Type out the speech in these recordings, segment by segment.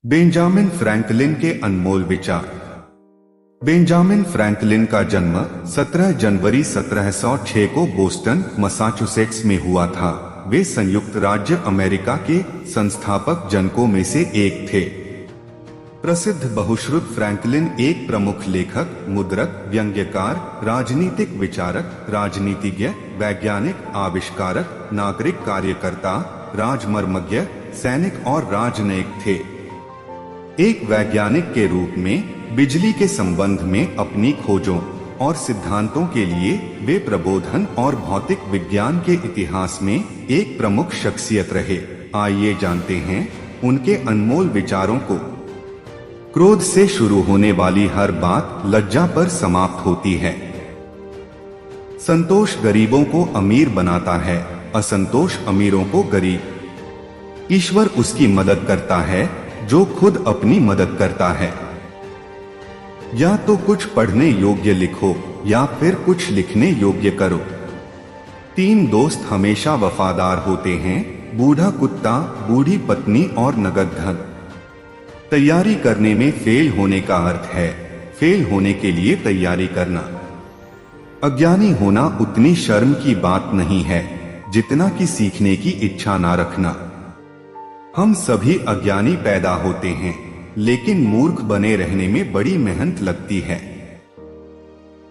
Benjamin Franklin के अनमोल विचार। Benjamin Franklin का जन्म 17 जनवरी 1706 को बोस्टन, मसाचुसेट्स में हुआ था। वे संयुक्त राज्य अमेरिका के संस्थापक जनकों में से एक थे। प्रसिद्ध बहुश्रुत फ्रैंकलिन एक प्रमुख लेखक, मुद्रक, व्यंग्यकार, राजनीतिक विचारक, राजनीतिज्ञ, वैज्ञानिक, आविष्कारक, नागरिक कार्यकर्ता, राजमर्मज्ञ, सैनिक और राजनयिक थे। एक वैज्ञानिक के रूप में बिजली के संबंध में अपनी खोजों और सिद्धांतों के लिए वे प्रबोधन और भौतिक विज्ञान के इतिहास में एक प्रमुख शख्सियत रहे। आइए जानते हैं उनके अनमोल विचारों को। क्रोध से शुरू होने वाली हर बात लज्जा पर समाप्त होती है। संतोष गरीबों को अमीर बनाता है, असंतोष अमीरों को गरीब। ईश्वर उसकी मदद करता है जो खुद अपनी मदद करता है। या तो कुछ पढ़ने योग्य लिखो या फिर कुछ लिखने योग्य करो। 3 दोस्त हमेशा वफादार होते हैं, बूढ़ा कुत्ता, बूढ़ी पत्नी और नगद धन। तैयारी करने में फेल होने का अर्थ है फेल होने के लिए तैयारी करना। अज्ञानी होना उतनी शर्म की बात नहीं है जितना कि सीखने की इच्छा ना रखना। हम सभी अज्ञानी पैदा होते हैं, लेकिन मूर्ख बने रहने में बड़ी मेहनत लगती है।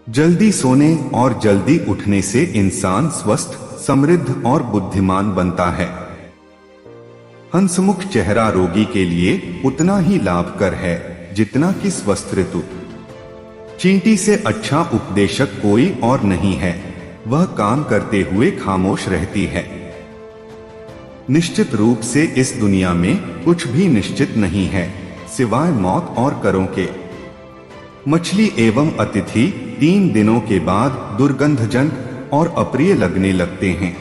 जल्दी सोने और जल्दी उठने से इंसान स्वस्थ, समृद्ध और बुद्धिमान बनता है। हंसमुख चेहरा रोगी के लिए उतना ही लाभकर है जितना कि स्वस्थ ऋतु। चींटी से अच्छा उपदेशक कोई और नहीं है, वह काम करते हुए खामोश रहती है। निश्चित रूप से इस दुनिया में कुछ भी निश्चित नहीं है सिवाय मौत और करों के। मछली एवं अतिथि 3 दिनों के बाद दुर्गंधजनक और अप्रिय लगने लगते हैं।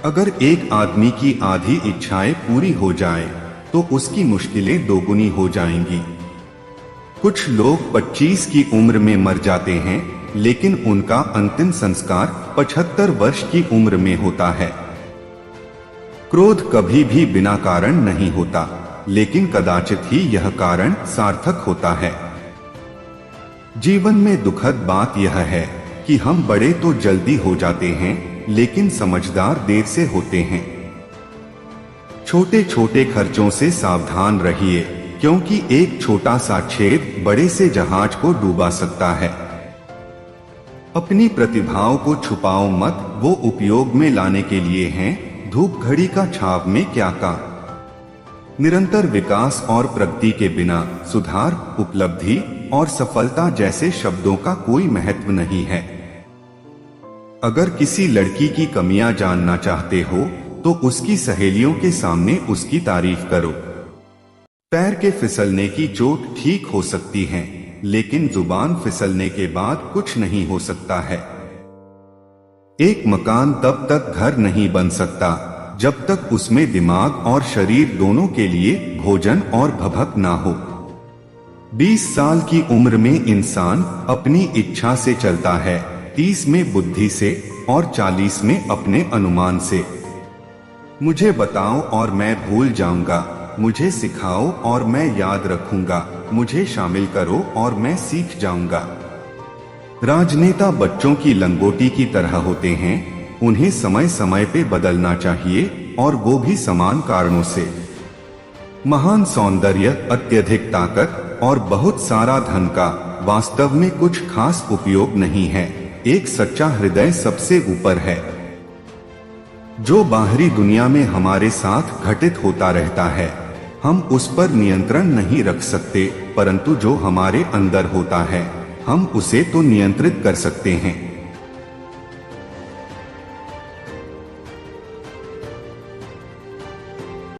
अगर एक आदमी की आधी इच्छाएं पूरी हो जाए तो उसकी मुश्किलें दोगुनी हो जाएंगी। कुछ लोग 25 की उम्र में मर जाते हैं, लेकिन उनका अंतिम संस्कार 75 वर्ष की उम्र में होता है। क्रोध कभी भी बिना कारण नहीं होता, लेकिन कदाचित ही यह कारण सार्थक होता है। जीवन में दुखद बात यह है कि हम बड़े तो जल्दी हो जाते हैं, लेकिन समझदार देर से होते हैं। छोटे छोटे खर्चों से सावधान रहिए, क्योंकि एक छोटा सा छेद बड़े से जहाज को डूबा सकता है। अपनी प्रतिभाओं को छुपाओ मत, वो उपयोग में लाने के लिए हैं। धूप घड़ी का छाव में क्या काम। निरंतर विकास और प्रगति के बिना सुधार, उपलब्धि और सफलता जैसे शब्दों का कोई महत्व नहीं है। अगर किसी लड़की की कमियां जानना चाहते हो तो उसकी सहेलियों के सामने उसकी तारीफ करो। पैर के फिसलने की चोट ठीक हो सकती है, लेकिन जुबान फिसलने के बाद कुछ नहीं हो सकता है। एक मकान तब तक घर नहीं बन सकता जब तक उसमें दिमाग और शरीर दोनों के लिए भोजन और भभक ना हो। 20 साल की उम्र में इंसान अपनी इच्छा से चलता है, 30 में बुद्धि से और 40 में अपने अनुमान से। मुझे बताओ और मैं भूल जाऊंगा, मुझे सिखाओ और मैं याद रखूंगा, मुझे शामिल करो और मैं सीख जाऊंगा। राजनेता बच्चों की लंगोटी की तरह होते हैं, उन्हें समय समय पे बदलना चाहिए और वो भी समान कारणों से। महान सौंदर्य, अत्यधिक ताकत और बहुत सारा धन का वास्तव में कुछ खास उपयोग नहीं है। एक सच्चा हृदय सबसे ऊपर है। जो बाहरी दुनिया में हमारे साथ घटित होता रहता है, हम उस पर नियंत्रण नहीं रख सकते, परंतु जो हमारे अंदर होता है हम उसे तो नियंत्रित कर सकते हैं।